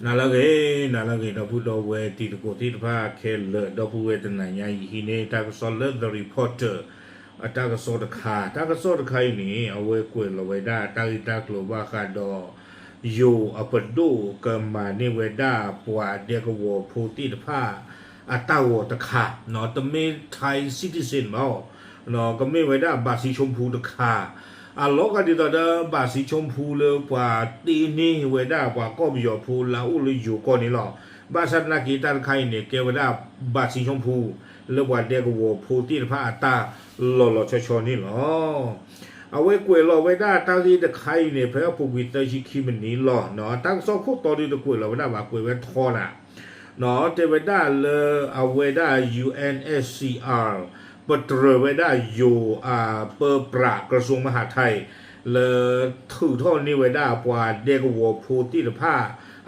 nalage da pudo we ti ko ti pa ke le da pu we tana nya yi ne ta ko so le the reporter ata ko so ta ko so ni awe ko lo we da ta ko ba kha do yo apado ka ma ne we da pwa de ko wo pu ti pa ata wo ta kha no to me thai citizen mo no ko me we da ba si chom pu ta kha look at the basi chompu le qua tini weda qua cobio pu la ulu yu conilo basat na kita kai ne ke weda basi chompu le qua de go pu ti pa ta lo cho ni lo awe kwe lo weda ta li de kai ne pe pu wi ta chi ki ni lo no ta so ko to di de kwe lo weda ba kwe we tho na no te weda le aweda UNSCRปัตตรเวด้าอยู่เปิดปรากระทรวงมหาดไทยเลยถือท่อนี้เวด้ากว่าเด็กวัวพูติลผ้า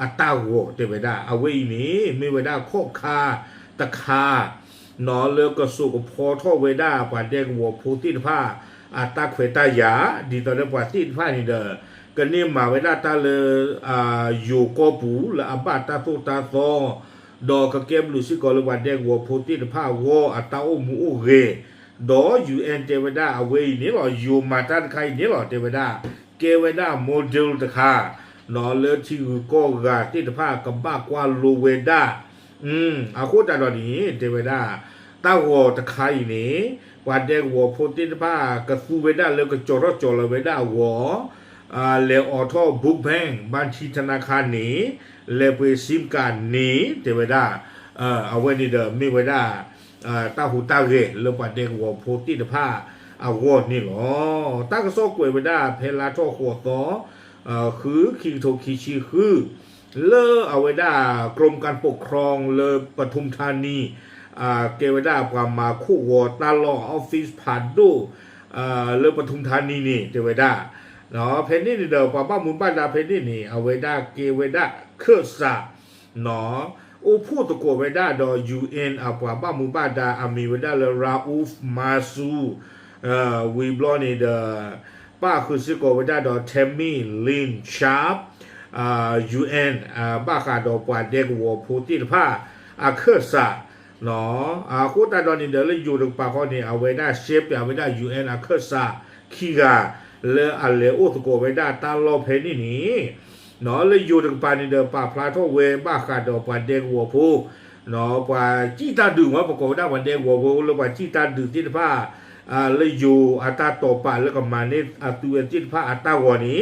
อัตาวัวเตเวด้าเอาไว้นี้มีเวด้าโคคาตะคาหนอเลือกกระสุกพอท่อเวด้ากว่าเด็กวัวพูติลผ้าอัตาเควตายาดีตอนเด็กว่าติลผ้านี่เด้อกันนี่มาเวด้าตาเลยอยู่กปูและอาบาตาโตตาโซดอกเก็บลูซิกอลวันเดงวัวโพตินผ้าวออัตาโอมูเรดอยูเอ็นเทวดาเอาไว้นี่หรอยูมาตันใครนี่หรอเทวดาเกวดาโมเดลตะคานอเลที่ก็กาตินผ้ากับบ้ากว่าลูเวดาอาโคตาดอนี้เทวดาตาวอตะไคนี่วันเดงวัวโพตินผ้ากับฟูเวดาแล้วก็จอรจอลเวดาวอเลออทอบุ๊กแบงบัญชีธนาคารนี้เลเปซิมการนี้เทวดาเอาไว้นี่เด้อมีไว้ได้ตาหูตาเกะเลปะเด็กวัวโพติตผ้าเอาวอดนี่หรอตากระซอกกวยไว้ได้เพลาท่อขวดต่อคือคิงโทคิชิคือเลเอาไว้ได้กรมการปกครองเลปทุมธานีเกไว้ได้ความมาคู่วอตาลอออฟฟิศผ่านดูเลปทุมธานีนี่เทวดาเนาะเพนนี่เด้อป้ามุนป้าดาเพนนี่นี่เอาไว้ได้เกไว้ได้เครือสะเนาะโอ้พูดตะโกไว้ได้ดอ UN อ่ะป้ามุนป้าดาอามีไว้ได้เลยราอูฟมาซูวีบลอนี่เด้อป้าคือสิโกไว้ได้ดอเทมมี่ลินชาร์ปUN บ้าขาดอปว่าเด็กวัวพูดที่ผ้าเครือสะเนาะโคตรดอนนี่เด้อเลยอยู่ตรงป้าเขานี่เอาไว้ได้เชฟเอาไว้ได้ UN เครือสะคีกาเลอะไรโอ้ตะโกไว้ได้ตาลอเพนี่นี่เนาะเลยอยู่ตรงปานี่เดิมป่าพลาทเวบ้าขาดปาเด็กวัวผู้เนาะป่าจีตาดื่มว่าปกติได้วันเด็กวัวผู้แล้วป่าจีตาดื่มที่ผ้าเลยอยู่อัตาต่อป่าแล้วก็มาเนี่ยตัวที่ผ้าอัตาวันนี้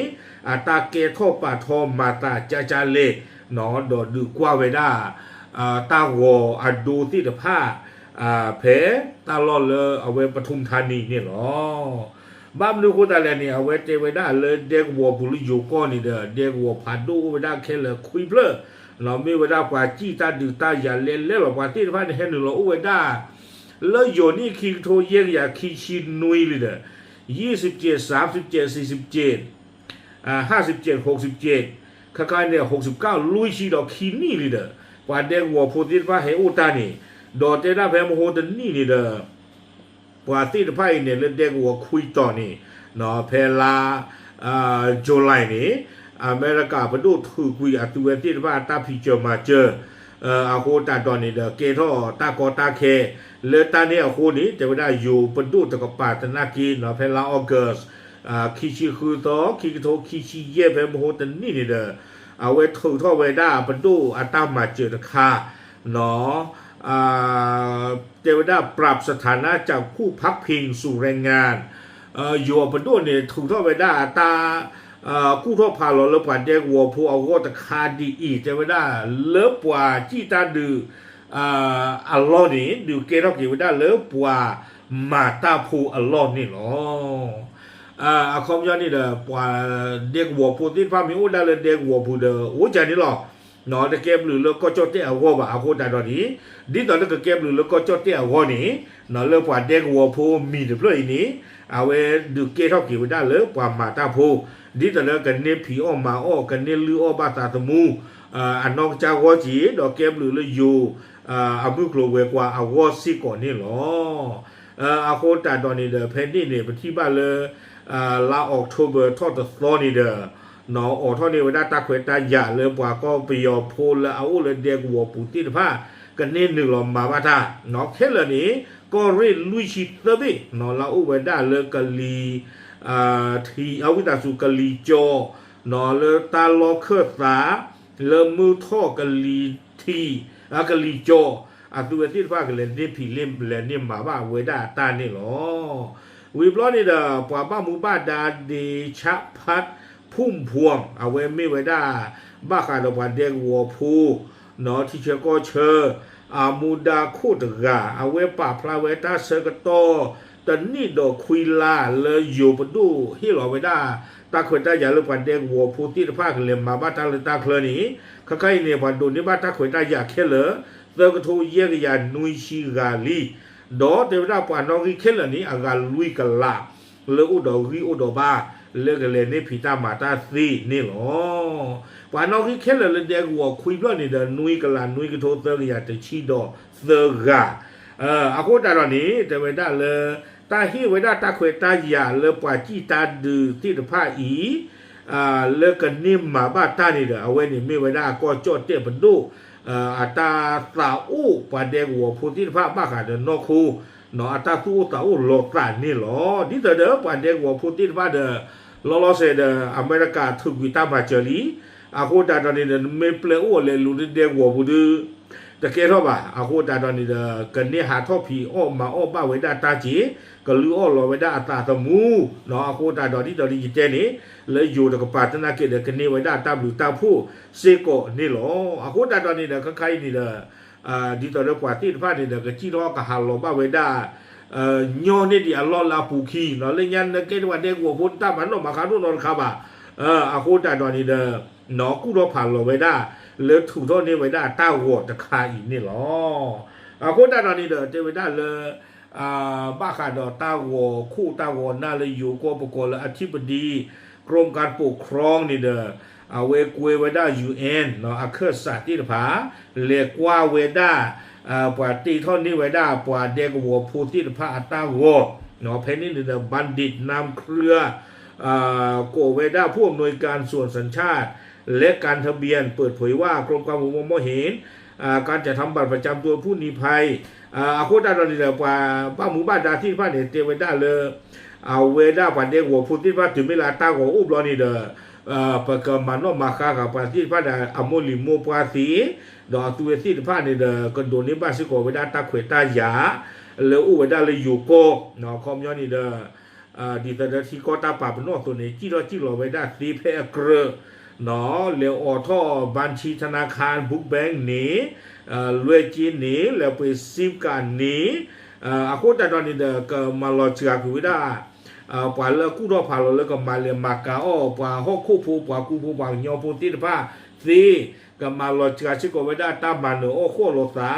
อัตาเกท่อป่าทอมาตาจ้าเล่เนาะดอดื่มกว่าไว้ได้ตาวัวดูที่ผ้าเพตาลอเลยเอาไว้ปทุมธานีเนี่ยหรอบ้านดูคนอะไรเนี่ยเอาไว้เจไว้ได้เลยเด็กวัวบุรุษอยู่ก้อนนี่เด้อเด็กวัวผ่านดูไว้ได้แค่เลยคุยเพลิดเราไม่ไว้ได้กว่าจี้ตาดื้อตาอย่าเล่นเล่นหรอกว่าที่ผ่านเห็นหนึ่งเราเอาไว้ได้แล้วโยนี่คิงโทเยี่ยงอย่าคิชินนุยเลยเด้อ27 37 4757 67ข้างๆเนี่ย69ลุยชีดอกคินี่เลยเด้อกว่าเด็กวัวพูดที่ผ่านเฮอุตานี่ดอเจด้าแพมโหดนี่นี่เด้อว่าที่ไพ่เนี่ยเด็กวัวคุยต่อนี่เนาะเพลาโจไลนี่อเมริกาประดูถือคุยอัตัวที่ว่าตาพิจมาเจออาโคตาตอนนี้เด้อเกท่อตากอตาเคเลตาเนี่ยอาโคนี้จะไม่ได้อยู่ประดูตะกปาตนากีเนาะเพลาออเกสคิชิคือต่อคิโตคิชิเย่เพมโหตันนี่เด้อเอาไว้ถือท่อไว้ได้ประดูอัตามาเจอตะคาเนาะเทวดาปรับสถานะจากผู้พักพิงสู่แรงงานอยู่บนด้วยเนี่ยถูกทอดไปได้ตากู้ทอดพาเราเลิกผ่านเด็กวัวผู้เอาก็ตะคาดีอีเทวดาเลิกกว่าจีตาดื้ออัลลอฮ์นี่ดูเกล้าเทวดาเลิกกว่ามาตาผู้อัลลอฮ์นี่หรอคอมยานี่เด้อกว่าเด็กวัวผู้ที่พามีอุดาเลยเด็กวัวผู้เด้อโอ้ใจนี่หรอเนาะแต่เก็บหรือแล้วก็จดที่เอาวัวบ่เอาโคตรตอนนี้ดิตอนนั้นก็เก็บหรือแล้วก็จดที่เอาวัวนี่เนาะเลิกกว่าเด็กวัวผู้มีเดือดเลยนี่เอาไว้ดูเกล้าเกี่ยวได้เลิกกว่ามาตาผู้ดิตอนนั้นกันเนี่ยผีออกมาออกกันเนี่ยลือออกบาตาตมูอันนอกจากวัวจีดอกเก็บหรือเลยอยู่เอามือกลัวเวกว่าเอาวัวซิก่อนนี่หรอเอาโคตรตอนนี้เด้อเพนนี่เนี่ยไปที่บ้านเลยลาออกโทเบอร์ทอดตอนนี้เด้อ นออท่อนี่เวลาตาเขวตาหยาเลยกว่าก็ไปยอพูแล้วเอาเลยเด็กวัวปูติดผ้ากันเน้นหนึ่งหลอมมาบ้าท่านอเคลนี้ก็เรียนลุยชิตเตบินอเราอุเวดาเลยกะลีทีเอาวิตาสุกะลีโจนอเลยตาลอเคสาเลมือท่อกะลีทีกะลีโจตัวที่ฟ้ากันเลยนี่ผีเล่มเลยนี่มาบ้าเวดาตานี่หรอวิบล้อนี่เด้อปว่าบ้ามูบ้าดาดีชะพัดพุ่มพวงเอาไว้ไม่เวดาบ้าขาดวันเด็กวัวพูนอที่เชก็เชอมูดาคูดกาเอาไว้ป่าพลาเวดาเซกโตตอนนี้ดอกคุยลาเลยอยู่ประตูที่หล่อเวดาตาขวดตาอย่าเลือกวันเด็กวัวพูที่ฟ้ากันเลยมาบ้าตาเลยตาเคลนี้ข้าใครเนี่ยวันดูนี่บ้าตาขวดตาอยากแค่เหรอเลิกทูเยกยานุยชิกาลีดอเทวดาปานอกิเคลนี้อากาลุยกลาเลอุดอริอุดอบาเลกเลนี่พิตามาตาซีนี่หรอปานอกิเคลเลเด็กวัวคุยด้วยนี่เดนุยกลานุยกโทเตกยาตชิดอเซกาอาโคตารอนี้เทวดาเลตาฮิเวดาตาเควตายาเลปาจิตาดือที่ตะพาอีเลกันนิมมาบ้าตานี่เดเอาไว้นี่ไม่เวดาก็จอดเตปดูอัตาสาอูปาเดกัวพูที่พระบ้าขาเดินนอคูเนาะอัตาสูสาอูโลตานี่หรอที่เดิมปาเดกัวพูที่พระเดลอเซเดอเมริกาทุกวิตามาเจลีอาโคตาตอนนี้เดไม่เปลือยเลยลุดเดกัวพูดแต่เกล้าบ่าอาโคตาตอนนี้เดกันเนี่ยหาท่อผีอ้อมาอ้อบ้าเวดาตาจีก็ลืออ้อลอเวดาตาตะมูเนาะอาโคตาตอนนี้ตอนนี้เจนี่เลยอยู่กับปาตนาเกเดกันเนี่ยเวดาตาบลูตาผู้เซโกนี่หรออาโคตาตอนนี้เดใครนี่เดดีต่อเรื่องกว่าที่พระนี่เดก็จีรอกับฮาโลบ้าเวดาโยนี่ดิอัลลอฮ์ลาปูคีเนาะเลยยันเกตว่าเด็กวัวพุ่นตามันออกมาคารุนนคาบะอาโคตาตอนนี้เดเนาะกูรอผ่านโลเวดาเลยถูกโทษนี่เวดาต้าวัวตะคาอีนี่หรออาโคตาตอนนี้เดเจเวดาเลยบ้าขาดอต้าวัวคู่ต้าวัวน่าเลยอยู่ก็ปกติอธิบดีกรมการปกครองนี่เดเวกเวดายูเอ็นเนาะอาเคอร์สัตที่ผาเรียกว่าเวดาปว่าตีท่อนนี้เวดาปว่าเด็กวัวพูที่ผาต้าวัวเนาะเพนนี่เดบัณฑิตนำเครือโกเวดาผู้อำนวยการส่วนสัญชาติและการทะเบียนเปิดเผยว่ากรมการปกครองเห็นการจะทำบัตรประจำตัวผู้ลี้ภัยอาโคตาตอนนี้เดว่าบ้าหมู่บ้านดาที่พระเนี่ยเตเวดาเลยเอาเวดาปันเด็กวัวพูที่พระถึงเวลาต้าวัวอุบลอนี่เดประกอบมันว่ามาค้ากับปาที่พระดาอโมลิโมปาสีดอกตัวที่พระเนี่ยก็โดนนี้บ้านสิโกเวดาตาเขวตายาแล้วอุเวดาเลยอยู่โกเนาะคอมย้อนนี่ดีแต่ที่ก็ตาป่าเป็นนอกตัวนี้จีรอเวดาสีเพอเกรเนาะแล้วออท่อบัญชีธนาคารบุ๊กแบงค์นี้รวยจีนนี้แล้วไปซิมการนี้อาโคตาตอนนี้ก็มาลอเชือกเวดาปว่าเลิกกู้รอผ่าเราเลิกกับมาเลยมากาอ้อปว่าฮอกคู่ผู้ปว่ากูผู้บางยอผู้ที่ผ้าซีกับมาลอจิกาชิโกเวดาตามันโอ้โคโลสา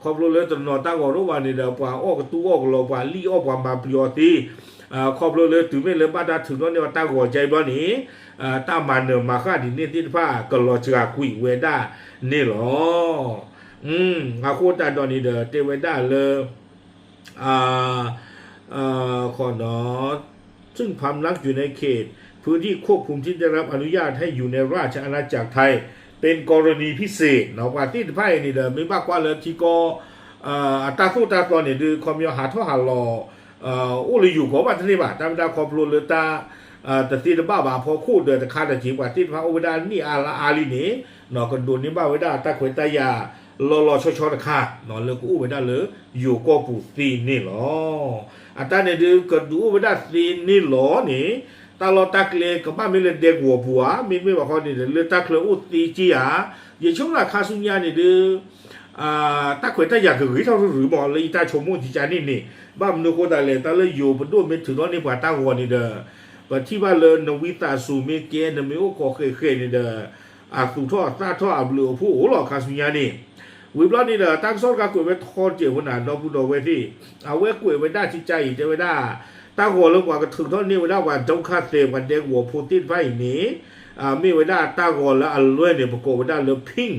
ขอบรู้เลยตนอตากอรู้ว่านี่เดปว่าอ้อกตู้อ้อกโลปว่าลีอ้อกว่ามาปริอตีขอบรู้เลยถึงไม่เลยบ้าดาถึงแล้วเนี่ยตากอใจบ้านี้ตามันเนมาค่าดินเนี่ยที่ผ้าก็ลอจิกาคุยเวดานี่หรออาโคตาตอนนี้เตเวดาเลยขอนอซึ่งพำนักอยู่ในเขตพื้นที่ควบคุมที่ได้รับอนุญาตให้อยู่ในราชอาณาจักรไทยเป็นกรณีพิเศษเนาะว่าที่ไพ่นี่ไม่มากกว่าเลยที่ก็ตาสู้ตาตอนเนี่ยดูความยาวหาท่อหาลออุลิอยู่ของบัตรนี่บ่าตามดาคอปลุเลยตาแต่ที่บ้าพอคู่เดินแต่คาดจีบว่าที่พระอุดานี่อาลีนี่เนาะกันดูนี่บ้าไว้ได้ตาขวยตายารอชอค่ะเนาะเลยกูไว้ได้เลยอยู่ก็ปูตีนี่หรออัตราเนี่ยดูก็ดูไว้ได้ตีนี่หรอนี่ตาลอตาเกลกับบ้านไม่เลยเด็กหัวผัวไม่บอกเขาเนี่ยเลยตาเคลอุตีจีอ่ะอย่างช่วงราคาสุญญาเนี่ยดูตาขวยตาอยากหรือเท่าหรือบอกเลยตาชมมุ่งจีจานี่บ้านนูโคตาเลยตาเลยอยู่บนด้วยเป็นถึงตอนนี้กว่าตาหัวนี่เด้อว่าที่ว่าเลยนวิตาสูเมเกนไม่โอ้ขอเคยนี่เด้อสุท่อตาท่ออับเลือผู้โอ้หลอกคาสุญญานี่วิบล้อนี่ตั้งโซนการกุยไว้ทอเจียวขนาดเราพูดเอาไว้ที่เอาไว้กุยไว้ได้จิตใจจะไว้ได้ตั้งหัวเรื่องกว่าก็ถึงเท่านี้ไว้ได้ว่าจงคาเซมกันเด็กหัวพูตินไฟนี้มีไว้ได้ตั้งหัวแล้วอันรวยเนี่ยประกอบไว้ได้เรื่องพิง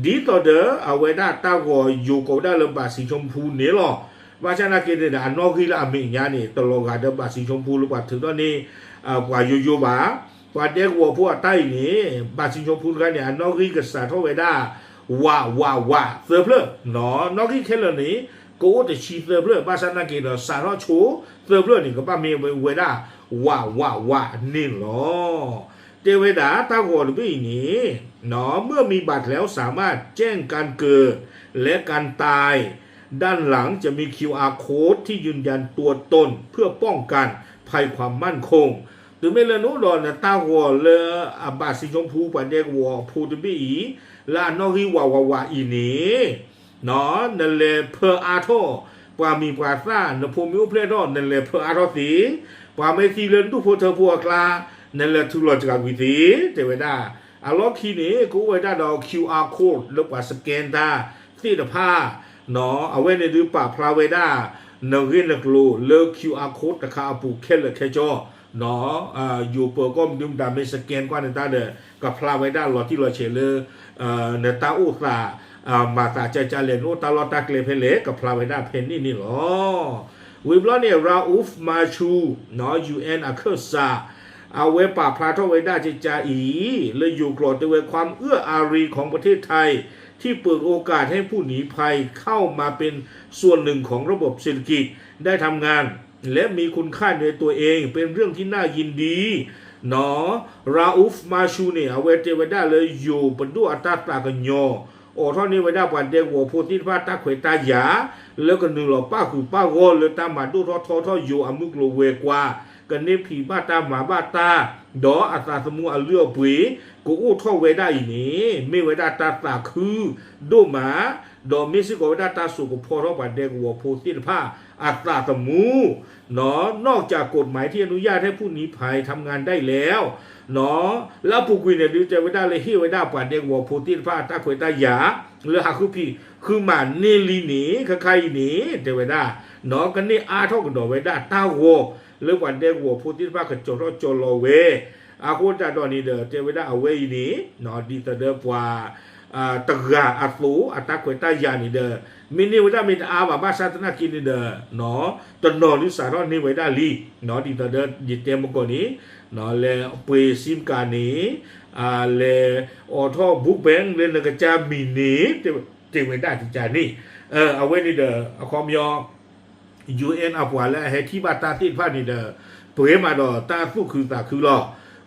ดีต่อเด้อเอาไว้ได้ตั้งหัวอยู่กับได้เรื่องบาสีชมพูเนี่ยหรอว่าชนะเกณฑ์เนี่ยอันนอกที่ละอเมริกาเนี่ยตลอดการเดินบาสีชมพูหรือว่าถึงตอนนี้กว่าอยู่ๆบ่า ปาเด็กวัวพวกใต้นี่บาสิชมพูกันเนี่ยนอกรีกษาทเวดาว่าเสือเพลเนาะนอกรีเคลนี่กูจะชีเสือเพลบาสนาเกดสารโชเสือเพลนี่ก็ป้ามีเวดาว่านี่หรอเทวดาตาหัวบีนี้เนาะเมื่อมีบัตรแล้วสามารถแจ้งการเกิดและการตายด้านหลังจะมี QR code ที่ยืนยันตัวตนเพื่อป้องกันภัยความมั่นคงหรือไม่เลยนู้ดอนนะตาหัวเลยบาสิชมพูปานเด็กวัวพูดบีลานอริว่าอีนี้เนาะนั่นเลยเพออาโทปามีปาซ่านภูมิอุเพลดอนนั่นเลยเพออาโทสีปาไม่ซีเลนตุโพเธอพัวกลานั่นแหละทุลอจิกาวิธีเทวดาอารมณ์คีนี้กูเวดาดอก QR code แล้วว่าสแกนตาที่ตะผ้าเนาะเอาไว้ในดื้อป่าพระเวดาเนกินนักลูเลิก QR code ตะคาปูเคลแค่จอเนาะอยู่เปิดก็ดึงดาไม่สแกนกว่าในตาเด้อกับพระเวดาหลอที่เราเชลในตาอุตามาตาใจเลนโอตาลอตาเกลเพเลกับพระเวดาเพนนี่หรอวิบล้อเนี่ยราอูฟมาชูเนาะ UN อาเคอร์ซาเอาเวป่าพระทเวดาจิจาอีเลยอยู่กรดด้วยความเอื้ออารีของประเทศไทยที่เปิดโอกาสให้ผู้หนีภัยเข้ามาเป็นส่วนหนึ่งของระบบเศรษฐกิจได้ทำงานและมีคุณค่าในตัวเองเป็นเรื่องที่น่ายินดีเนาะราอูฟมาชูเนี่ยเอาเวเทเวดาเลยอยู่บนด้วยอัตตากันโยโอ้ท่อนี้เวดาปันเด็กหัวโพธิพาตาเขวตาหยาแล้วก็หนึ่งหล่อป้าคือป้าโกเลยตามมาดูท่ออยู่อามุกโลเวกว่ากันเนผีบ้าตาหมาบ้าตาดออัตาสมุอเลือปุยกูอู้ท่อเวดาอีนี้ไม่เวดาตาตาคือดูหมาดอมิสิโกเวดาตาสุกพอท่อปันเด็กหัวโพธิพาอัตาสมุเนาะนอกจากกฎหมายที่อนุญาตให้ผู้หนีภัยทำงานได้แล้วเนาะแล้วผู้กุยเนี่ยดูใจเวดาเลยฮิเวดาปันเด็กหัวโพธิพาตาเขวตาหยาเลือหาคือพี่คือหมาเนลีหนีใครหนีเทวดาเนาะกันนี่อาท่อกันดอเวดาตาโวเรื่องวันเด็กหัวพูดที่ว่ากับโจโลเวอาโคตาตอนนี้เด้อเทวดาเอาไว้นี้เนาะดีแต่เด้อกว่าตะกาอัตลูอัตตะเควตายานี่เด้อมินิเวดามินอาบาบาสัตนากินนี่เด้อเนาะตนนลิสารนี่เวดาลีเนาะดีแต่เด้อยิเตมกอนี้เนาะเลเปซิมกานี้เลออทอบุกแบงเลนกจามินีเทวดาที่จานี่เอาไว้นี่เด้อเอาความยอUN อับว่าและให้ที่บาตาติดพานี่เด้อเผยมาดอตาผู้คือตาคือรอ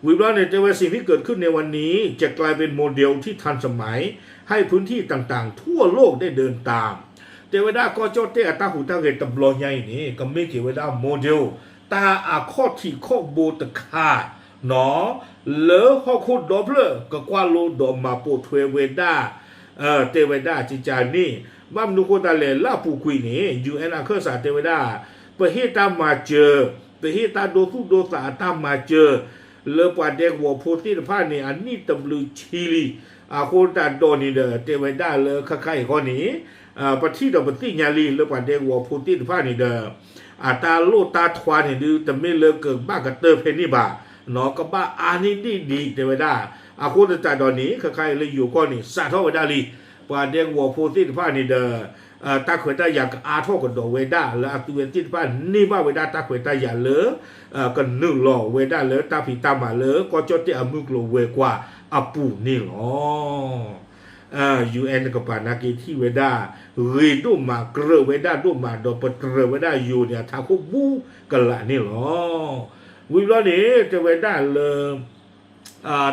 วิบล้อเนี่ยจะว่าสิ่งที่เกิดขึ้นในวันนี้จะกลายเป็นโมเดลที่ทันสมัยให้พื้นที่ต่างๆทั่วโลกได้เดินตามเทวดาก็โจเตอตาหูตาเกตบลอใหญ่นี่ก็ไม่เทวดาโมเดลตาอาข้อที่ข้อโบตคาเนาะเลอข้อคุดดอเพลก็กว่าโลดอมาโปเทวดาเทวดาจิจานี่บ้ามนุโคตาเลลาปูคุยนี่ UN อาเคอร์สาเทวดาประเทศตามมาเจอประเทศตาโดสุโดสาตามมาเจอเลปาเด็กหัวโพธิพานี่อันนี้ตำลือชิลีอาโคตาโดนี่เดเทวดาเลคไข่ข้อนี้ประเทศดอกปฏิญาลีเลปาเด็กหัวโพธิพานี่เดตาโลตาทวานนี่ดูแต่ไม่เลเกิดบ้ากระเตอเพนี่บ่าเนาะก็บ้าอานี่ดีเทวดาอาโคตาโดนี่คไข่เลยอยู่ก้อนนี่สาทวดาลีปาเด็กหัวโพธิพานี่เดตาเขวตาอยากอาทอกันดอเวดาแล้วอัตุเวติพานี่ว่าเวดาตาเขวตาอยากเลกันนึ่งหล่อเวดาเลตาผีตามาเลก็จดที่อามุกโลเวกว่าอปูนี่หรอUN กับปานากีที่เวดารีดูมาเกรเวดาดูมาดอปเตรเวดาอยู่เนี่ยทาคุบูกันละนี่หรอวิลานี่จะเวดาเล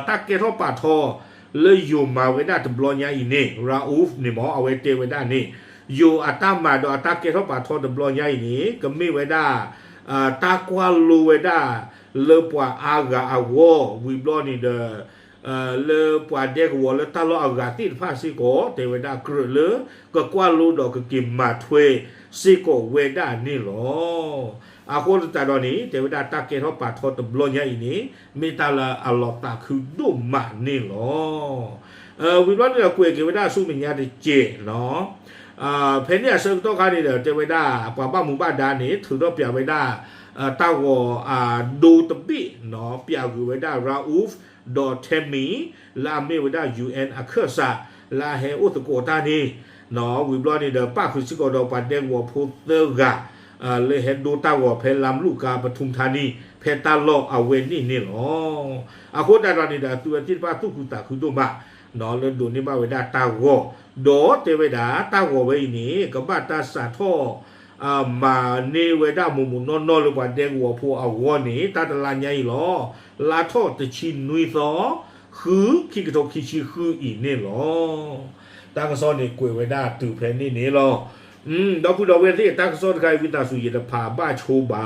ตาเกทอปาทอเลยอยู่มาเวดาตบลอนยาอินี่ราอูฟนี่หมอเอาไว้เตเวดานี่อยู่อัตมาดออัตเกทอปาทอตบลอนยาอินี่ก็มีเวดาตากวาลูเวดาเลปวาอากาอาววิบลอนี่เดเลปวาเด็กวัวเลตาโลอากาติดพาซิโกเทวดากรเลก็กวาลูดอกกิมมาทเวซิโกเวดานี่หรออาโคตาดอนี้เทวดาตาเกทอปาทอตบลอนยาอินี่มีตาลาอัลลอตาคือดุมานี่หรอวิบลอนี่เราคุยเกเวดาสู้มิญญาติเจเนาะเพนเนี่ยเสกโตคานี่เดเทวดาปะบ้าหมู่บ้านดานี่ถือดอกเปียเวดาตาโกดูตบิเนาะเปียคือเวดาราอูฟดอเทมีลาเมเวดา UN อาเคอร์ซาลาเฮอุตโกตานี่เนาะวิบลอนี่เดป้าคือสิโกดอปันเดงวอพุเตอร์กาเลยเห็นดูตาโกเพลลำลูกกาปทุมธานีเพ ตาโลเอาเวนี่หรออาโคดาดานี่ดาตัวที่ป้าทุกุตาคุตุมะนอเลนดูนี่มาเวดาตาโกโดเตเวดาตาโกเวนี่ก็บ้าตาสาท่อมาเนเวดามุมุนนอลกว่าเดกัวพูเอาวนี่ตาตลาใหญ่หรอลาท่อตะชินนุยซอคือคิกโตคิชิคืออีนี่หรอตากระซอนนี่กวยเวดาตื่เพลนี่นี่หรอดอกพูดเอาเวที่ตากระซอนใครวิตาสุยตะพาบ้าโชบา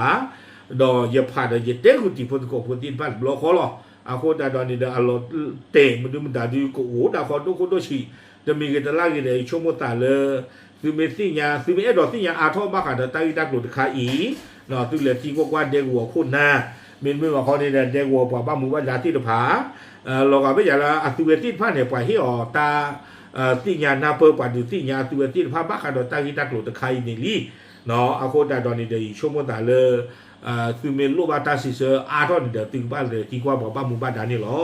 ดออย่าพาดอย่าเตะกุฏิพลกพลตินพันบล็อกเขาหรออาโคดาดอนี่ดาอลเตะมันดูมันดาดูก็โอ้ดาคอนดูคนดูชีจะมีกันตลาดกันเลยชั่วโมงตาเลยคือเมสิญาคือเมเอดอสิญาอาทอบ้าขัดตาอีตากหลุดขาอีเนาะตัวเหลือที่กว่าเด็กหัวคนหน้าเมนไม่ว่าเขาเนี่ยเด็กหัวป่าบ้ามือว่าญาติตผาเราก็ไม่อยากละอัตุเวติพันเนี่ยไปให้ออกตาสิญานาเปอร์ปัดอยู่สิญาอัตุเวติพันบ้าขัดตาอีตากหลุดขาอีนี่ลีเนาะอาโคดาดอนี่เดี๋ยวชั่วโมงตาเลยคือเมลูบาตาสิเซออาทอนเดี๋ยวตึงบ้านเลยที่กว่าบอกบ้านมุบ้านดานี่หรอ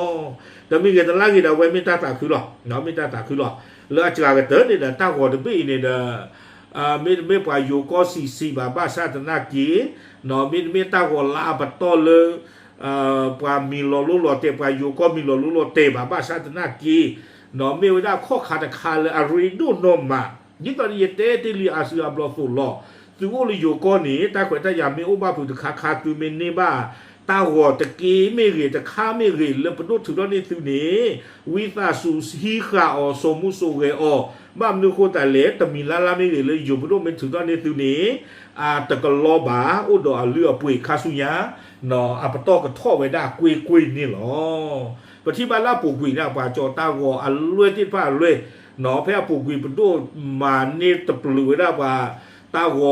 แต่มีเกิดอะไรกันเดี๋ยวไว้ไม่ตาตาคือหรอเนาะไม่ตาตาคือหรอแล้วอาจารย์ก็เตือนเนี่ยตาหัวเดี๋ยวไปเนี่ยไม่ไปอยู่ก็สี่บาบ้าชาตินากีเนาะไม่ตาหัวลาบัตโตเลยปามีหล่อลุ่หล่อเตะไปอยู่ก็มีหล่อลุ่หล่อเตะบาบ้าชาตินากีเนาะไม่ได้ข้อขาดขาดเลยอารีดูนมมายิ่งตอนนี้เตะที่ลีอาเซียบล็อกสุดหล่อคือว่าเราอยู่ก้อนนี้ตาขวัญตาอยากมีอุบาผูกขาคือเมนนี่บ้าตาหัวตะกี้ไม่เรียตะข้าไม่เรียแล้วประดุษถึงตอนนี้ถึงนี้วิตาสูฮีขาอสมุสุเรอบ้ามนุโคตาเล็แต่มีลาไม่เรียเลยอยู่ประดุษเป็นถึงตอนนี้ถึงนี้ตะกลอบาอุดอเรือปุยคาสุยาเนาะปะตอกับท่อไว้ได้กุยนี่หรอปฏิบัติลาปุกุยนะป่าจอตาหัวเลื่อยที่ผ้าเลื่อยเนาะแพ้ปุกุยประดุษมานี่ตะปลือได้ป่าตาหัว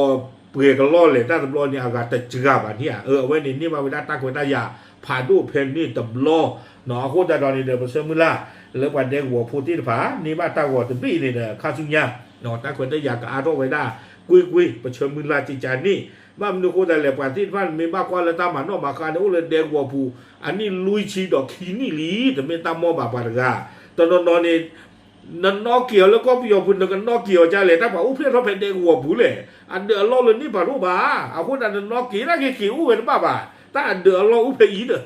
เปลือกล้อเลยตาตะบลอเนี่ยอากาศจะเจือแบบนี้เอาไว้ในนี่มาเวลาตาคนตายาผ่านดูเพนนี่ตะบลอเนาะโคตรดอนนี่เดี๋ยวเสมุล่าแล้ววันเด็กหัวพูดที่ผานี่บ้านตาหัวตะบี้นี่เนี่ยข้าสุญญาเนาะตาคนตายากับอาโรไว้ได้กุยประเชิญมุล่าจิจานี่บ้านมันดูโคตรเลยป่านที่พันมีบ้ากว่าแล้วตาหมันนอกมาคาเนี่ยโอ้เลยเด็กหัวผู้อันนี้ลุยชีดอกขีนี่ลีแต่ไม่ตามมอบาปากาตอนนอนนี่นั่นนอกเกี่ยวแล้วก็พี่ยอมพูดกันนอกเกี่ยวใจเลยถ้าบอกอุ้เพื่อนเขาเป็นเด็กหัวผู้เลยอันเดือดร้อนเลยนี่ป่ารู้บ่าเอาคนอันนอกเกี่ยวนะเกี่ยวอุ้เป็นบ้าบ่าถ้าอันเดือดร้อนอุ้เป็นอีเด้อ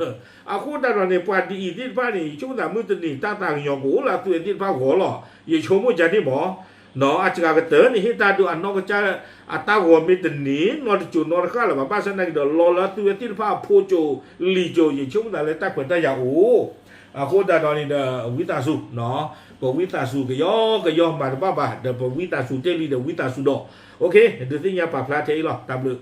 เอาคนอันเนี่ยป่านดีที่บ้านนี่ช่วงนั้นมือตื่นนี่ต่างๆยองกูละตัวที่บ้านหัวหล่ออย่าชมว่าจะนี่หมอเนาะอาจจะกระเตือนนี่ให้ตาดูอันนอกก็จะอัตาหัวไม่ตื่นนี่นอนจุดนอนข้าหรือบ้านฉันนั่งเดือดร้อนแล้วตัวที่บ้านพูโจลีโจอย่าชมนั้นเลยตาขวัญตาอย่าโอ้โคตรดอนนี่เด้อวิตาสุเนาะปวิตาสุก็ย่อมาบ้าเด้อปวิตาสุเจลีเด้อวิตาสุดโอเคเดี๋ยวที่ยาปะพลาเทอีหรอตามเลย